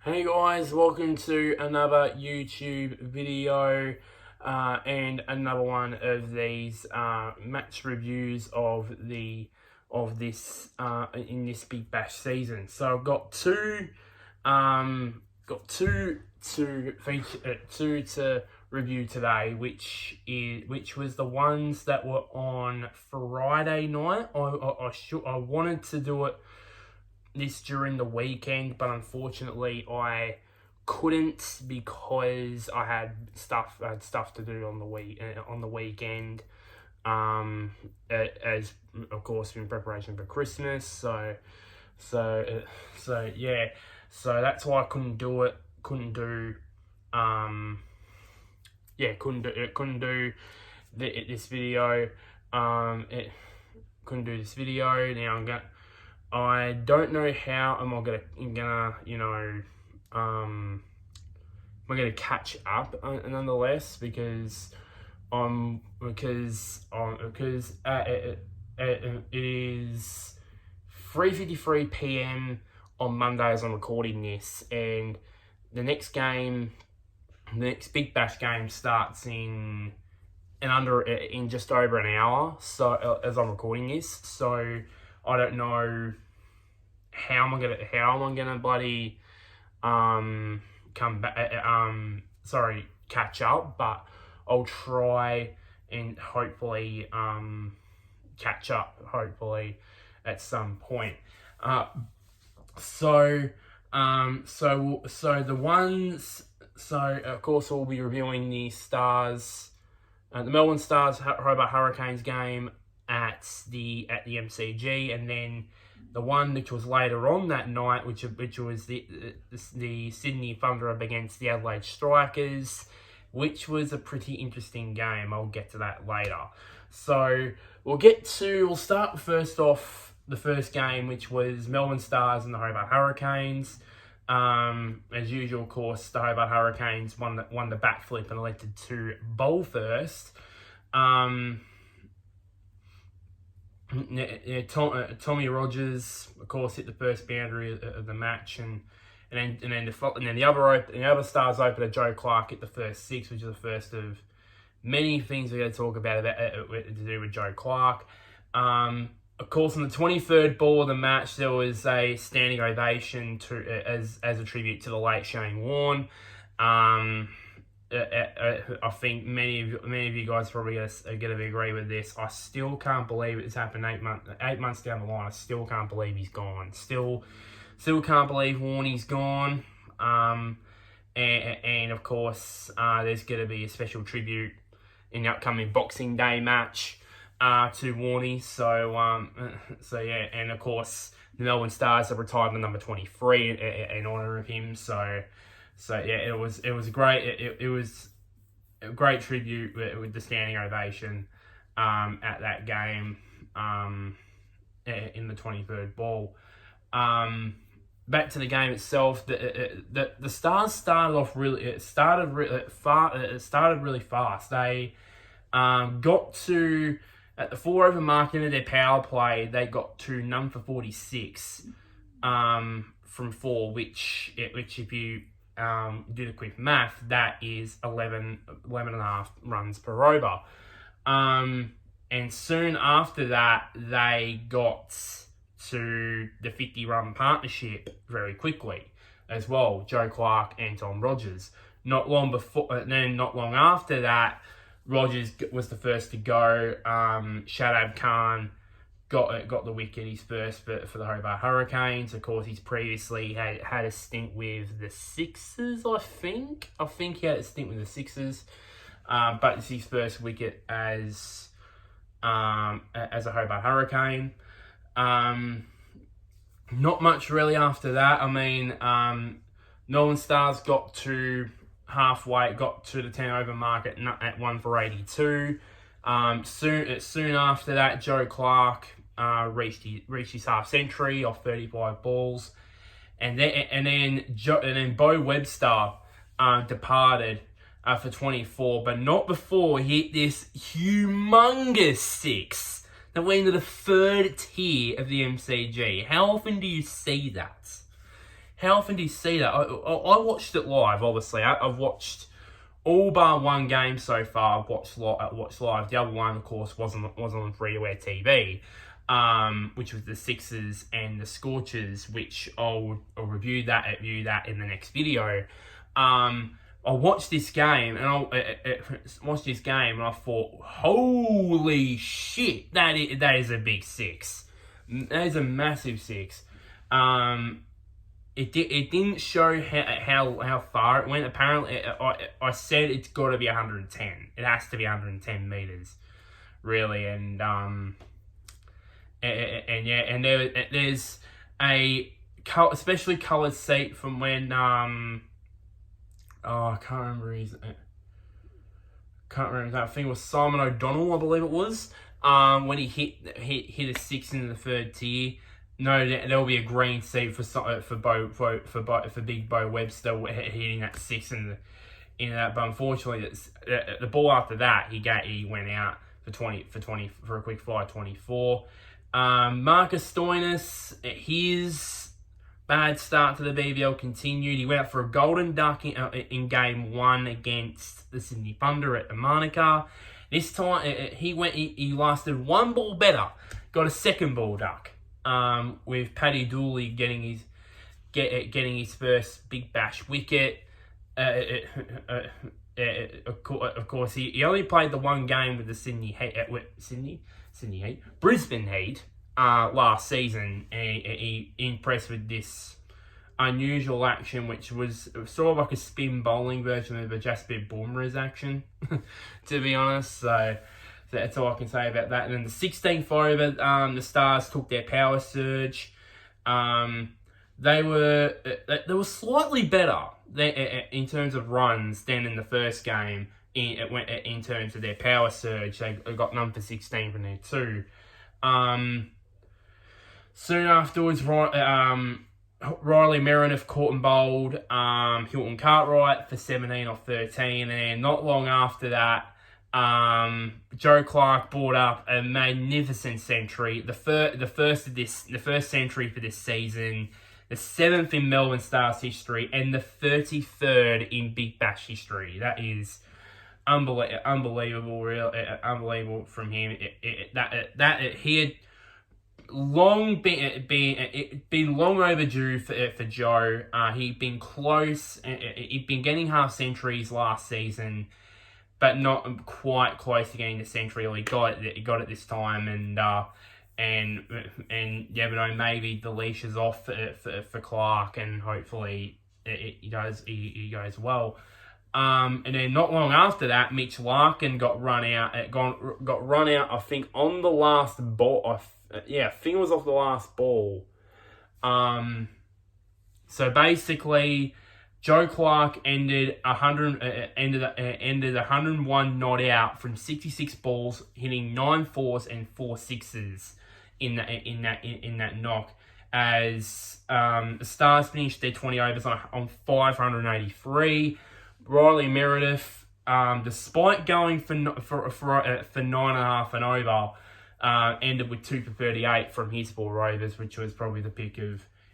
Hey guys, welcome to another YouTube video and another one of these match reviews of this in this Big Bash season. So I've got two to feature two to review today, which was the ones that were on Friday night. I wanted to do it this during the weekend, but unfortunately I couldn't because I had stuff to do on the weekend. As of course in preparation for Christmas. So yeah. So that's why I couldn't do it. Couldn't do this video. Couldn't do this video. Now I don't know how am I gonna catch up nonetheless because it is 3:53 p.m. on Monday as I'm recording this, and the next Big Bash game starts in just over an hour. So as I'm recording this, so I don't know how am I gonna bloody come back catch up, but I'll try and hopefully catch up at some point. So of course we'll be reviewing the Melbourne Stars Hobart Hurricanes game at the MCG, and then the one which was later on that night, which was the Sydney Thunder up against the Adelaide Strikers, which was a pretty interesting game. I'll get to that later. So we'll start first off the first game, which was Melbourne Stars and the Hobart Hurricanes. As usual, of course, the Hobart Hurricanes won the backflip and elected to bowl first. Tommy Rogers, of course, hit the first boundary of the match, and then the other Stars opener, Joe Clark, hit the first six, which is the first of many things we're going to talk about to do with Joe Clark. Of course, on the 23rd ball of the match, there was a standing ovation as a tribute to the late Shane Warne. I think many of you guys probably are going to agree with this. I still can't believe it's happened 8 months down the line. I still can't believe he's gone. Still can't believe Warnie's gone. And of course, there's going to be a special tribute in the upcoming Boxing Day match to Warnie. So yeah, and of course, the Melbourne Stars have retired the number 23 in honour of him. So yeah, it was great. It was a great tribute with the standing ovation at that game in the 23rd ball. Back to the game itself. The Stars started really fast. They got to at the 4 over mark into their power play. They got to none for 46 from 4, which if you do the quick math, that is 11 and a half runs per over. And soon after that, they got to the 50-run partnership very quickly as well. Joe Clark and Tom Rogers. Not long after that, Rogers was the first to go. Shadab Khan got the wicket, his first for the Hobart Hurricanes. Of course, he's previously had a stint with the Sixers, I think. He had a stint with the Sixers, but it's his first wicket as a Hobart Hurricane. Not much really after that. I mean, Melbourne Stars got to halfway, got to the 10 over mark at 1 for 82. Soon after that, Joe Clark reached his half century off 35 balls, and then Bo Webster departed for 24, but not before he hit this humongous six that went into the third tier of the MCG. How often do you see that? How often do you see that? I watched it live, obviously. I've watched all bar one game so far. I've watched live. The other one, of course, wasn't on free-to-air TV, which was the Sixers and the Scorchers, which I'll review that in the next video. I watched this game and I thought, holy shit, that is a big six. That is a massive six. It didn't show how far it went. Apparently, I said it's got to be 110. It has to be 110 meters, really. And there's a especially colored seat from when I can't remember his that. I think it was Simon O'Donnell, I believe it was. When he hit a six in the third tier. No, there will be a green seat for Big Bo Webster hitting that six in that. But unfortunately, the ball after that he went out for a quick fly 24. Marcus Stoinis, his bad start to the BBL continued. He went out for a golden duck in game 1 against the Sydney Thunder at the Manuka. This time he lasted one ball better, got a second ball duck. With Paddy Dooley getting his first Big Bash wicket. Of course, he only played the one game with the Brisbane Heat last season, and he impressed with this unusual action, which was sort of like a spin bowling version of a Jasprit Bumrah's action, to be honest. So that's all I can say about that. And then the 16th over, the Stars took their power surge. They were slightly better in terms of runs than in the first game. In terms of their power surge, they got none for 16 from there too. Soon afterwards, Riley Meredith caught and bowled Hilton Cartwright for 17 off 13, and then not long after that, Joe Clark brought up a magnificent century, the first century for this season, the 7th in Melbourne Stars history, and the 33rd in Big Bash history. That is unbelievable, unbelievable from him. He had long been long overdue for Joe. He'd been close. He'd been getting half centuries last season, but not quite close to getting the century. He got it this time, and yeah, but maybe the leash is off for Clark, and hopefully he goes well. And then not long after that, Mitch Larkin got run out. I think on the last ball. I think it was off the last ball. So basically, Joe Clark ended 101 not out from 66 balls, hitting 9 fours and 4 sixes in that knock. As the Stars finished their 20 overs on 583. Riley Meredith, despite going for 9.5 and over, ended with 2 for 38 from his 4 overs, which was probably the pick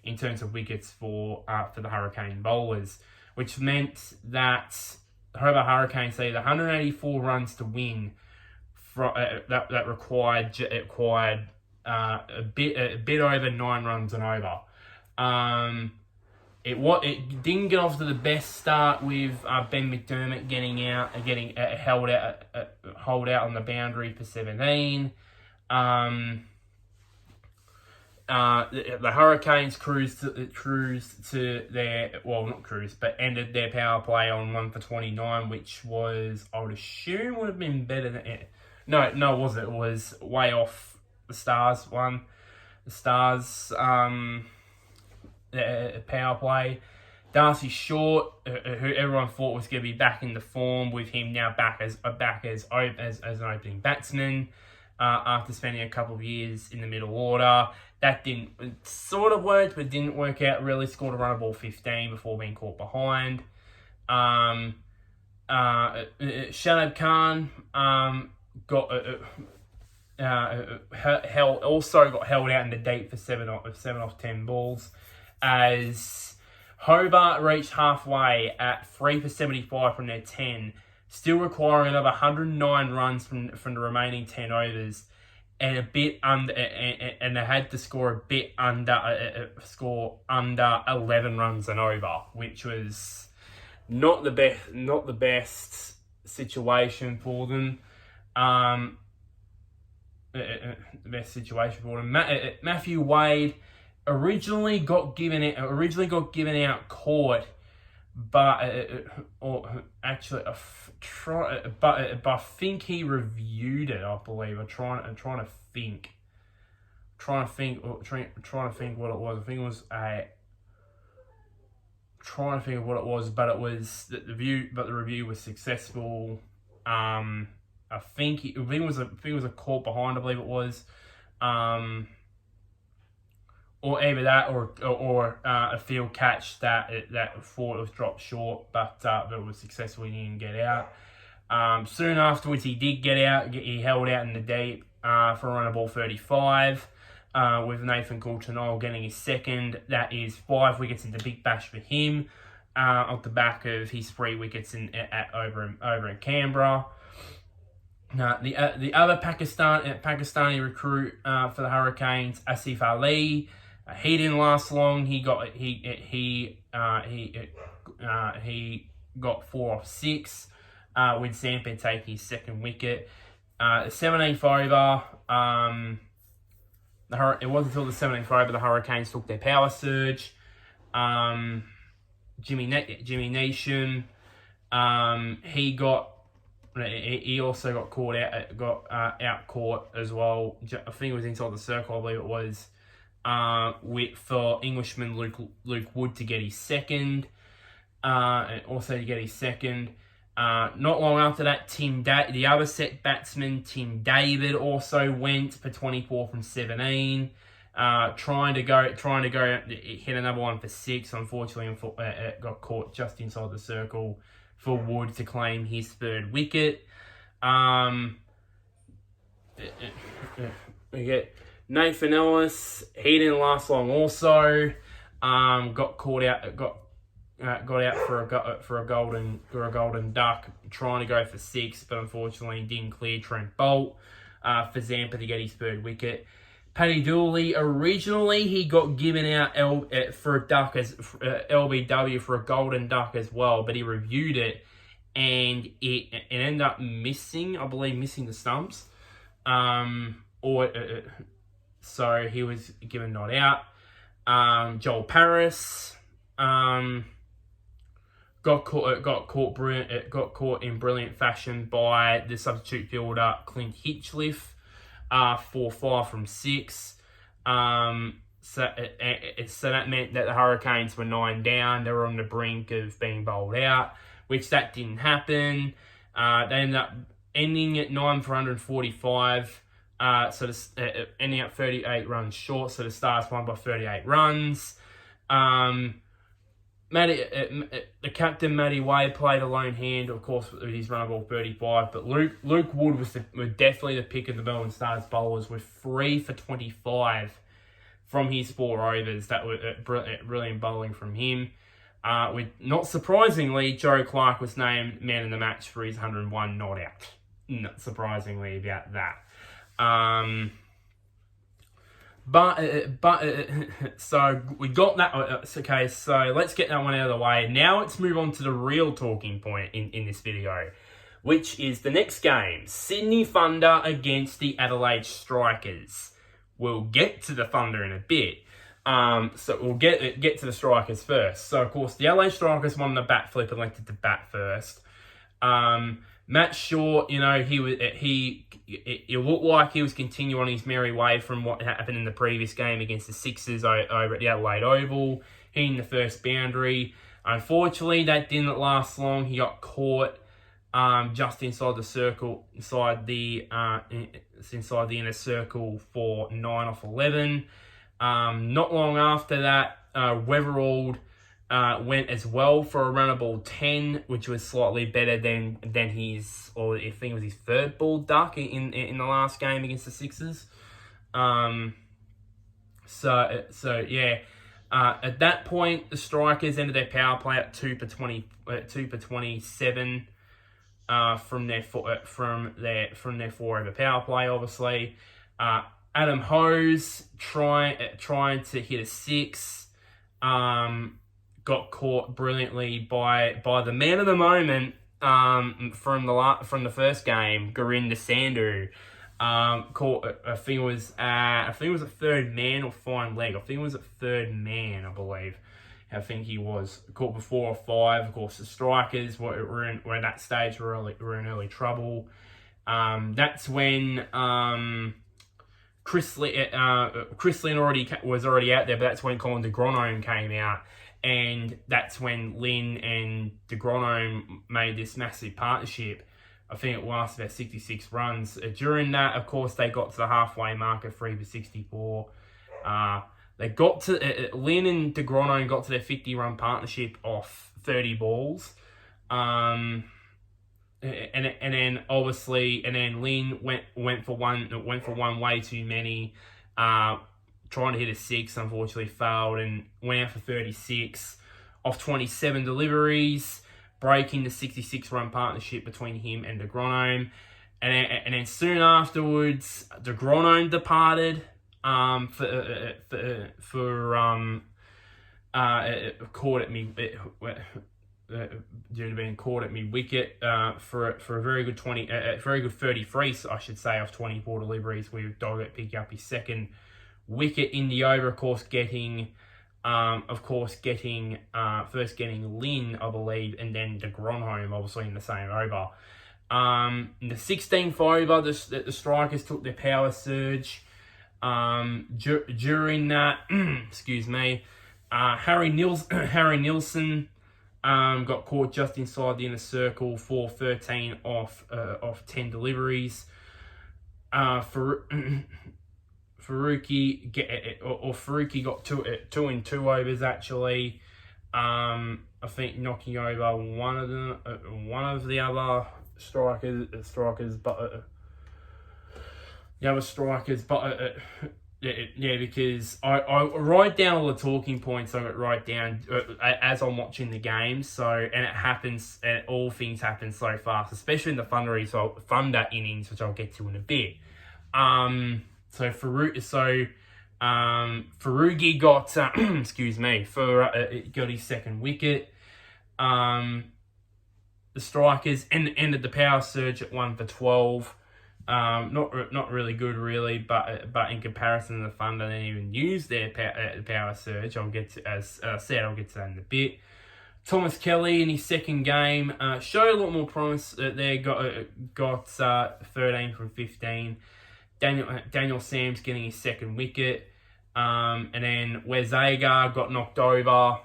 in terms of wickets for the Hurricane bowlers, which meant that Hobart Hurricanes needed 184 runs to win. That required a bit over 9 runs and over. It didn't get off to the best start with Ben McDermott getting held out on the boundary for 17. The Hurricanes ended their power play on 1 for 29, which was, I would assume, would have been better than it. No, it wasn't. It was way off the Stars one. The Stars power play. Darcy Short, who everyone thought was going to be back in the form, with him now back as an opening batsman. After spending a couple of years in the middle order. That sort of worked, but didn't work out really. Scored a run of ball 15 before being caught behind. Shadab Khan got held out in the deep for 7 off 10 balls, as Hobart reached halfway at 3 for 75 from their 10, still requiring another 109 runs from the remaining 10 overs, and a bit under, and they had to score a bit under, score under 11 runs and over, which was not the best situation for them. The best situation for them. Matthew Wade originally got given out court, but I think he reviewed it. I believe. I'm trying to think what it was. I think it was trying to think of what it was, but it was the review was successful. I think it was a court behind. I believe it was. Or either that, or a field catch that thought it was dropped short, but it was successful. He didn't get out. Soon afterwards, he did get out. He held out in the deep for a run of ball 35, with Nathan Coulter-Nile getting his second. That is 5 wickets in the Big Bash for him, off the back of his 3 wickets over in Canberra. The other Pakistani recruit for the Hurricanes, Asif Ali. He didn't last long. He got 4 off 6, with Zampa taking his second wicket. The 17th over, it wasn't until the 17th over the Hurricanes took their power surge. Jimmy Nation, he also got caught out court as well. I think it was inside the circle, I believe it was. For Englishman Luke Wood to get his second, and also to get his second. Not long after that, the other set batsman, Tim David, also went for 24 from 17, trying to hit another one for 6. Unfortunately, got caught just inside the circle for Wood to claim his 3rd wicket. We get Nathan Ellis. He didn't last long. Also, got caught out. Got out for a golden duck, trying to go for 6, but unfortunately didn't clear Trent Bolt for Zampa to get his 3rd wicket. Paddy Dooley, originally he got given out for a duck as LBW for a golden duck as well, but he reviewed it and it ended up missing the stumps. So he was given not out. Joel Paris got caught in brilliant fashion by the substitute fielder Clint Hitchcliffe, 4-5 from 6. So that meant that the Hurricanes were 9 down. They were on the brink of being bowled out, which that didn't happen. They ended up ending at 9 for 145. Ending up 38 runs short. So the Stars won by 38 runs. The captain, Matty Wade, played a lone hand, of course, with his run of ball 35. But Luke Wood was definitely the pick of the Melbourne Stars bowlers, with 3 for 25 from his 4 overs. That was brilliant bowling from him. Not surprisingly, Joe Clark was named man of the match for his 101 not out. Not surprisingly about that. So we got that. Okay, so let's get that one out of the way. Now let's move on to the real talking point in this video, which is the next game, Sydney Thunder against the Adelaide Strikers. We'll get to the Thunder in a bit. So we'll get to the Strikers first. So of course the Adelaide Strikers won the bat flip, elected to bat first. Matt Shaw, it looked like he was continuing on his merry way from what happened in the previous game against the Sixers over at the Adelaide Oval, hitting the first boundary. Unfortunately, that didn't last long. He got caught just inside the circle, inside the inner circle for 9 off 11. Not long after that, Weatherald went as well for a run of ball 10, which was slightly better than his, or I think it was his 3rd ball duck in the last game against the Sixers. So yeah, At that point, the Strikers ended their power play at 2 for 27 from their 4-over power play. Obviously, Adam Hose trying to hit a 6, got caught brilliantly by the man of the moment from the first game, Gurinder Sandhu. Caught, I think it was a third man or fine leg. I think it was a third man, I believe. I think he was caught before or 5. Of course, the Strikers were at that stage were in early trouble. That's when Chris Lynn was already out there, but that's when Colin de Gronholm came out, and that's when Lynn and de Gronholm made this massive partnership. I think it lasted about 66 runs. During that, of course, they got to the halfway mark of 3 for 64. They got to Lynn and de Gronholm got to their 50-run partnership off 30 balls, and then Lynn went for one way too many, trying to hit a 6. Unfortunately, failed and went out for 36 off 27 deliveries, breaking the 66-run partnership between him and de Gronholm. And then soon afterwards, de Gronholm departed caught at me due to being caught at me wicket for a very good 33, I should say, off 24 deliveries, with Doggett picking up his second wicket in the over. Of course, getting first getting Lynn, I believe, and then de Gronholm obviously in the same over. In the 16th over, the Strikers took their power surge. During that, excuse me, Harry Nilsson got caught just inside the inner circle for 13 off 10 deliveries. Faruqi got two in 2 overs actually. I think knocking over one of the other strikers, but because I write down all the talking points. I write down as I'm watching the game. So, and it happens, and all things happen so fast, especially in the Thunder innings, which I'll get to in a bit. Faruqi got got his second wicket. The Strikers ended the power surge at 1 for 12. Not really good, really, but in comparison to the Thunder, they didn't even use their power surge. I'll get to that in a bit. Thomas Kelly in his second game showed a lot more promise. There got 13 from 15. Daniel Sams getting his second wicket, and then Wes Agar got knocked over.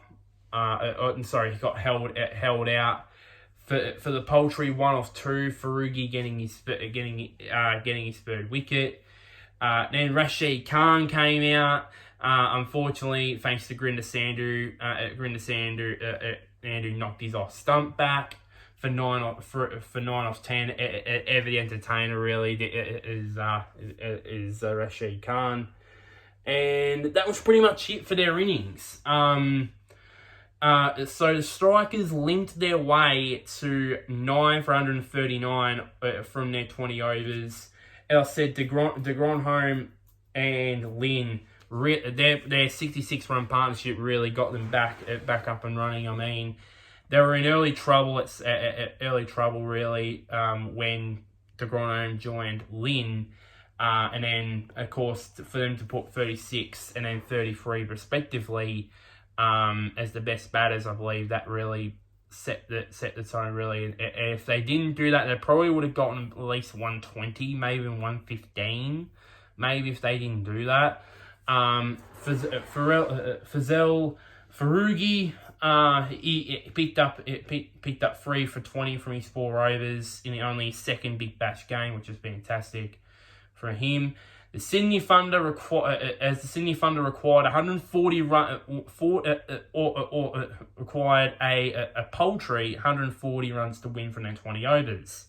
He got held out. For the Poultry, 1 off 2. Faruqi getting his third wicket. Then Rashid Khan came out. Unfortunately, thanks to Gurinder Sandhu, Andrew knocked his off stump back for 9 off 10. Every entertainer really is Rashid Khan, and that was pretty much it for their innings. So the Strikers linked their way to 9 for 139 from their 20 overs. As I said, de Gronholm and Lynn, their 66-run partnership really got them back up and running. I mean, they were in early trouble really when de Gronholm joined Lynn, and then of course for them to put 36 and then 33 respectively. As the best batters, I believe that really set the tone really. And if they didn't do that, they probably would have gotten at least 120, maybe 115, maybe if they didn't do that. Faruqi, he picked up 3 for 20 from his 4 overs in only his second big bash game, which is fantastic for him. The Sydney Thunder required 140 required a Poultry 140 runs to win from their 20 overs,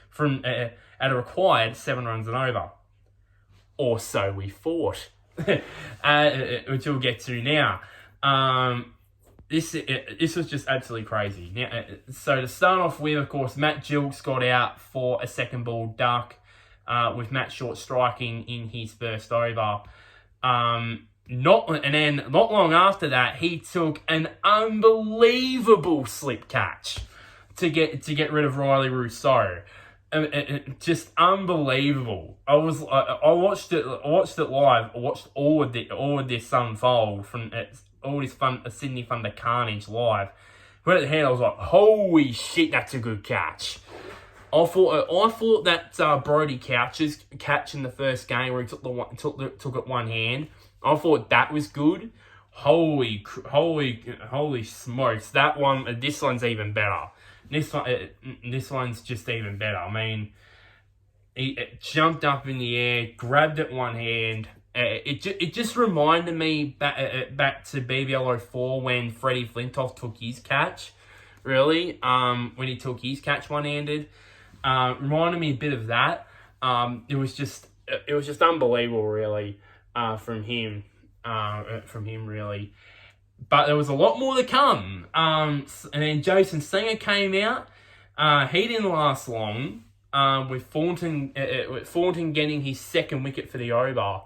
from at a required 7 runs and over, or so we thought, which we'll get to now. This was just absolutely crazy. Now, so to start off with, of course, Matt Gilks got out for a second ball duck, with Matt Short striking in his first over. Not long after that, he took an unbelievable slip catch to get rid of Riley Rousseau. Just unbelievable. I watched it live. I watched all of this unfold from all this Sydney Thunder carnage live. Right at the head, I was like, "Holy shit, that's a good catch." I thought that Brody Couch's catch in the first game where he took it one hand. I thought that was good. Holy smokes! That one, this one's even better. This one's just even better. I mean, it jumped up in the air, grabbed it one hand. It just reminded me back to BBL 04 when Freddie Flintoff took his catch. Really, when he took his catch one handed, reminded me a bit of that. It was just unbelievable, really, from him really. But there was a lot more to come. And then Jason Singer came out. He didn't last long. With Thornton getting his second wicket for the over.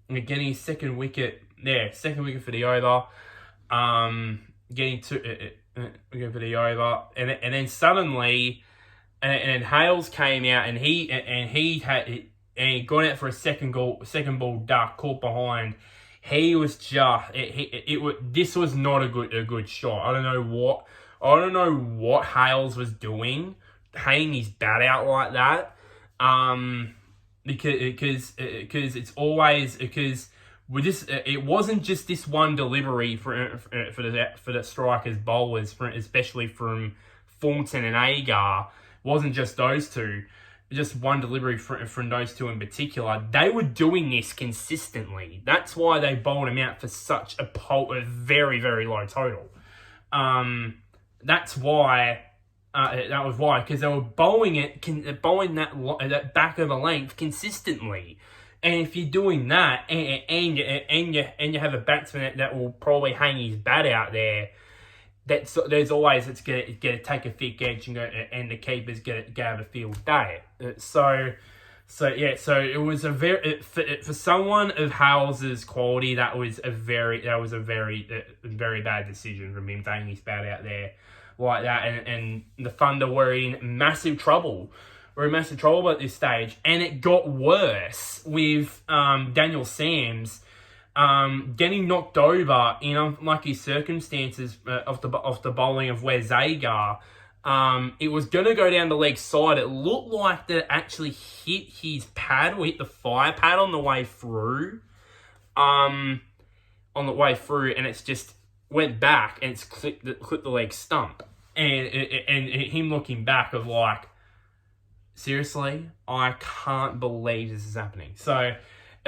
Getting his second wicket for the over. Getting for the over, and then suddenly, and Hales came out, and he got out for a second ball duck, caught behind. He was just this was not a good shot. I don't know what Hales was doing, hanging his bat out like that. Because it's always with this. It wasn't just this one delivery for the strikers bowlers, especially from Thornton and Agar. It wasn't just those two. Just one delivery from those two in particular. They were doing this consistently. That's why they bowled him out for such a very, very low total. That's why. That was why, because they were bowling that back of a length consistently. And if you're doing that, and you have a batsman that will probably hang his bat out there, there's always it's gonna take a thick edge and the keeper's gonna have a field day. So it was for someone of Hales's quality, that was a very very bad decision from him taking his bat out there like that, and the Thunder were in massive trouble. We're in massive trouble at this stage, and it got worse with Daniel Sams getting knocked over in unlucky circumstances off the bowling of Wes Agar. It was going to go down the leg side. It looked like that it actually hit his pad or hit the fire pad on the way through. And it's just went back and it's clipped the leg stump. And him looking back of like, seriously, I can't believe this is happening. So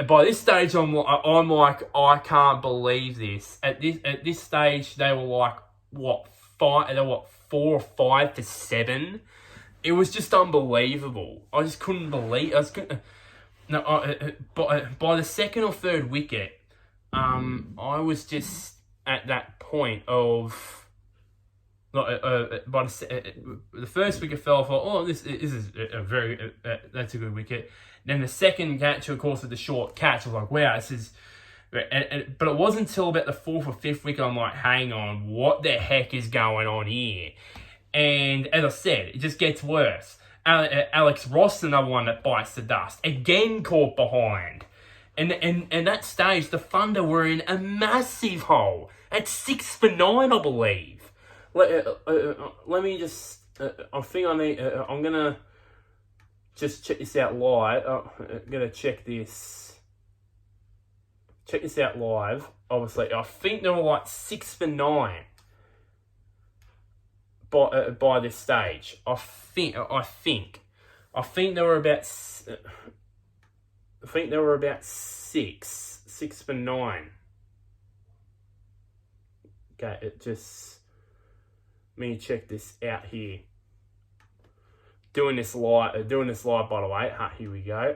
by this stage, I'm like, I can't believe this. At this stage, they were like, what, 4 or 5 to 7. It was just unbelievable. I just couldn't believe. By the second or third wicket, I was just at that point of. By the first wicket fell. I thought, oh, this is a very that's a good wicket. Then the second catch, of course, with the short catch, I was like, wow, this is. But it wasn't until about the fourth or fifth wicket I'm like, hang on, what the heck is going on here? And as I said, it just gets worse. Alex Ross, another one that bites the dust, again caught behind. And that stage, the Thunder were in a massive hole at 6 for 9, I believe. Let me just. I think I need. I'm gonna just check this out live. I'm gonna check this. Check this out live. Obviously, I think they were like 6 for 9 by this stage. I think they were about. I think they were about 6 for 9. Okay, it just. Let me check this out here. Doing this live by the way. Here we go.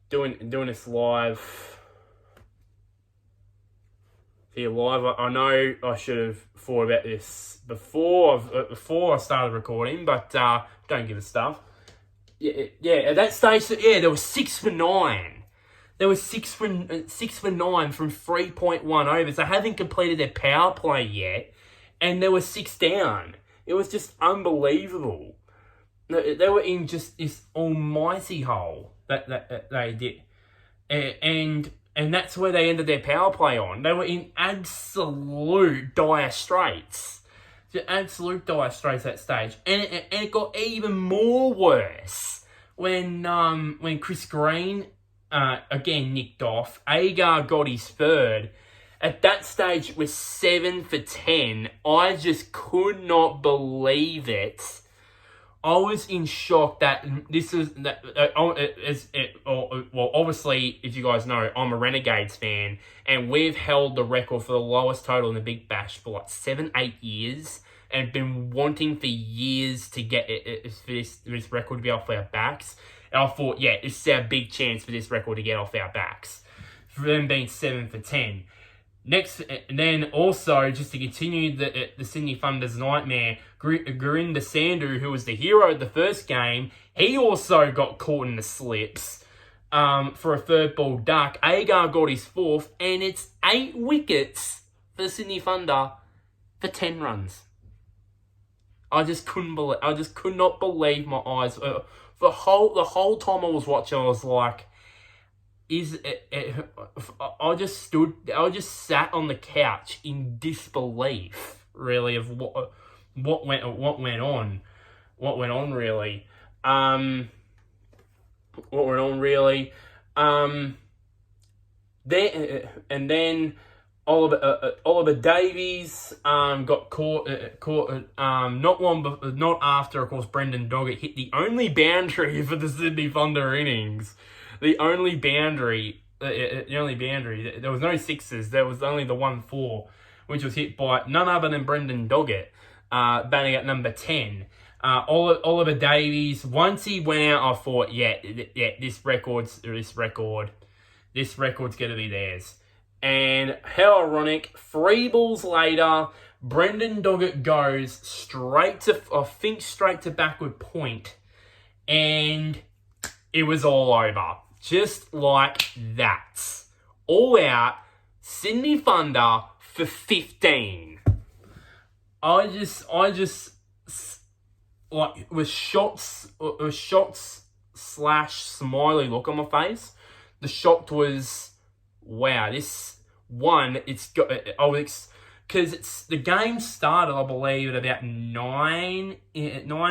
Doing this live. for you live. I know I should have thought about this before I started recording, but don't give a stuff. Yeah. At that stage, there was 6 for 9. There was 6 for 9 from 3.1 overs. They haven't completed their power play yet, and there was 6 down. It was just unbelievable. They were in just this almighty hole that they did, and that's where they ended their power play on. They were in absolute dire straits. Just absolute dire straits at that stage. And it got even more worse when Chris Green again nicked off. Agar got his third. At that stage, it was 7 for 10. I just could not believe it. I was in shock that this was obviously, as you guys know, I'm a Renegades fan, and we've held the record for the lowest total in the Big Bash for like 7-8 years, and been wanting for years to get for this record to be off our backs. And I thought, this is our big chance for this record to get off our backs, for them being 7 for 10. Next, and then also, just to continue the Sydney Thunder's nightmare, Gurinder Sandhu, who was the hero of the first game, he also got caught in the slips for a third ball duck. Agar got his fourth, and it's 8 wickets for the Sydney Thunder for 10 runs. I just could not believe my eyes. The whole time I was watching, I was like, I just sat on the couch in disbelief, really, of what went on really. Then Oliver Davies got caught not after, of course, Brendan Doggett hit the only boundary for the Sydney Thunder innings. The only boundary. There was no sixes. There was only the 1-4, which was hit by none other than Brendan Doggett, batting at number 10. Oliver Davies, once he went out, I thought, this record's going to be theirs. And how ironic, 3 balls later, Brendan Doggett goes straight to backward point, and it was all over. Just like that. All out, Sydney Thunder for 15. I just like, with shots / smiley look on my face. The shock was, wow, this one, it's got, because the game started, I believe, at about 9 p.m.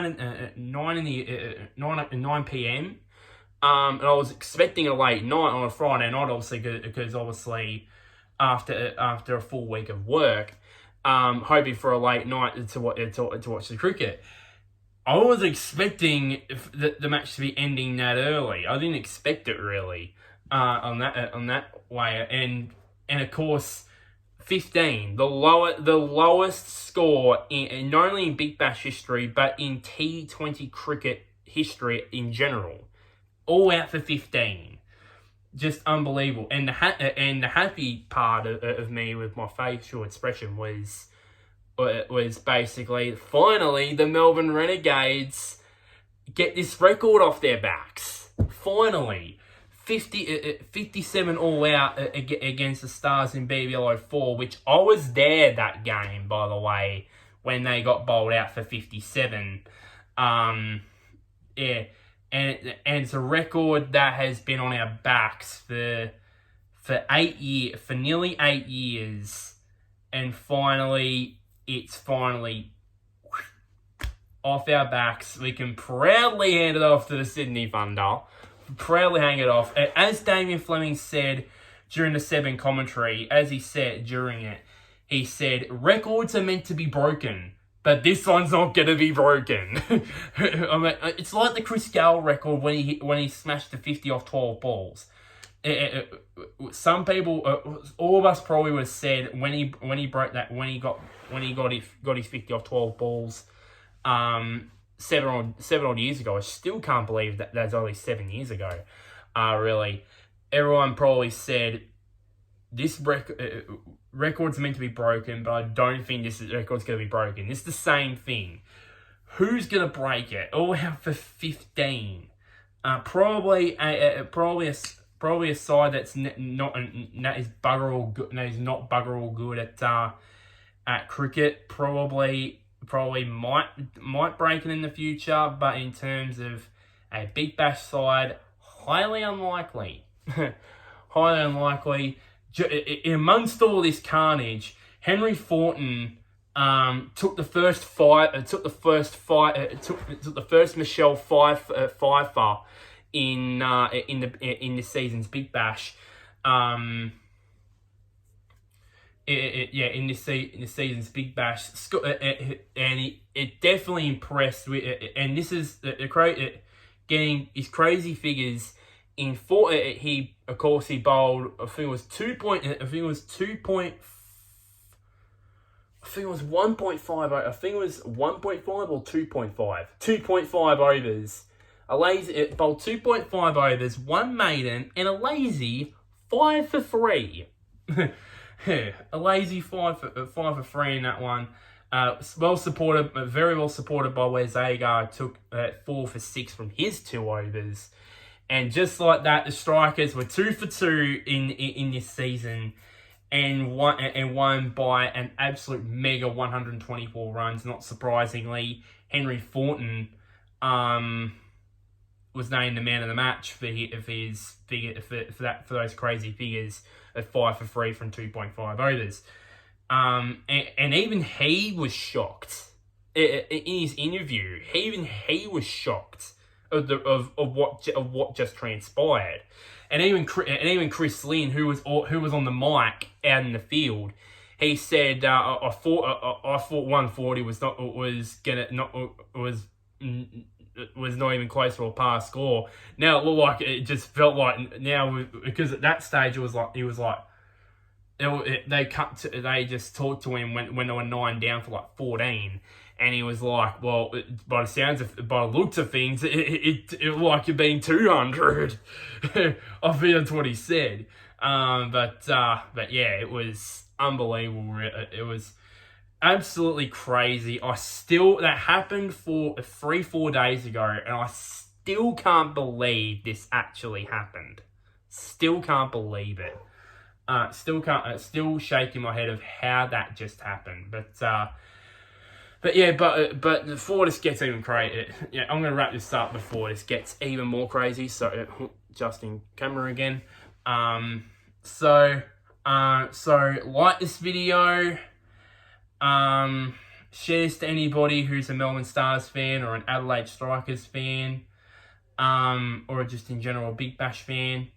And I was expecting a late night on a Friday night, obviously, because after a full week of work, hoping for a late night to watch the cricket. I was expecting the match to be ending that early. I didn't expect it really on that way, and of course, 15, the lowest score in not only in Big Bash history but in T20 cricket history in general. All out for 15. Just unbelievable. And the happy part of me with my facial expression was basically, finally, the Melbourne Renegades get this record off their backs. Finally. 57 all out against the Stars in BBL 04, which I was there that game, by the way, when they got bowled out for 57. And it's a record that has been on our backs for nearly 8 years, and finally it's off our backs. We can proudly hand it off to the Sydney Thunder. Proudly hang it off. As Damien Fleming said during the 7 commentary, as he said during it, he said, records are meant to be broken, but this one's not going to be broken. I mean, it's like the Chris Gale record when he smashed the 50 off 12 balls. Some people, all of us probably would have said when he broke that, when he got his 50 off 12 balls, 7 odd years ago. I still can't believe that's only 7 years ago. Really, everyone probably said this record's meant to be broken, but I don't think this record's going to be broken. It's the same thing. Who's going to break it? All out for 15. Probably a side that's not bugger all good. No, is not bugger all good at cricket. Probably might break it in the future, but in terms of a Big Bash side, highly unlikely. Highly unlikely. Amongst all this carnage, Henry Thornton took the first Michelle Pfeiffer in this season's Big Bash. In this season's Big Bash, and it definitely impressed with. And this is getting his crazy figures. In four, he bowled. I think it was 1.5. I think it was 1.5. I think it was 1.5 or 2.5. 2.5 overs. It bowled 2.5 overs, one maiden, and a lazy 5 for 3. A lazy 5 for 3 in that one. Very well supported by where Zagar took 4 for 6 from his 2 overs. And just like that, the strikers were 2 for 2 in this season, and won by an absolute mega 124 runs. Not surprisingly, Henry Thornton was named the man of the match for those crazy figures of 5 for 3 from 2.5 overs. And even he was shocked in his interview. Even he was shocked of what just transpired, and even Chris Lynn, who was on the mic out in the field, he said, "I thought 140 was not even close to a par score." Now it looked like it just felt like now, because at that stage it was like he was like they just talked to him when they were 9 down for like 14. And he was like, well, by the looks of things, it like you're being 200. I think that's what he said. But yeah, it was unbelievable. It was absolutely crazy. That happened 3-4 days ago, and I still can't believe this actually happened. Still can't believe it. Still shaking my head of how that just happened. But before this gets even crazy, I'm going to wrap this up before this gets even more crazy. So, adjusting camera again. So like this video. Share this to anybody who's a Melbourne Stars fan or an Adelaide Strikers fan, or just in general a Big Bash fan.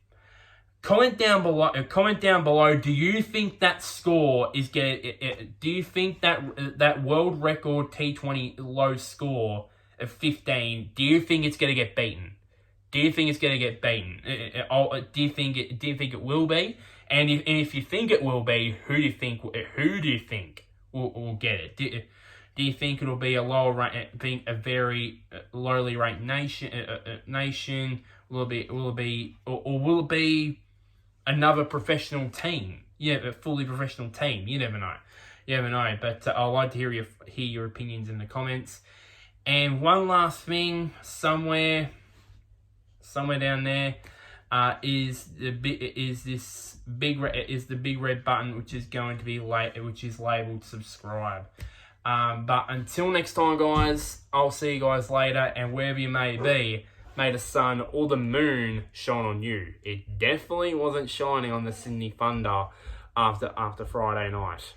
Comment down below. Do you think that score is do you think that world record T20 low score of 15? Do you think it's going to get beaten? Do you think it's going to get beaten? Do you think it will be? And if you think it will be, who do you think will get it? Do you think it'll be a very lowly ranked nation? Will it be another professional team? Yeah, a fully professional team. You never know. But I'd like to hear your opinions in the comments. And one last thing, somewhere down there, is the big red button, which is going to be labeled subscribe. But until next time, guys, I'll see you guys later, and wherever you may be, may the sun or the moon shine on you. It definitely wasn't shining on the Sydney Thunder after Friday night.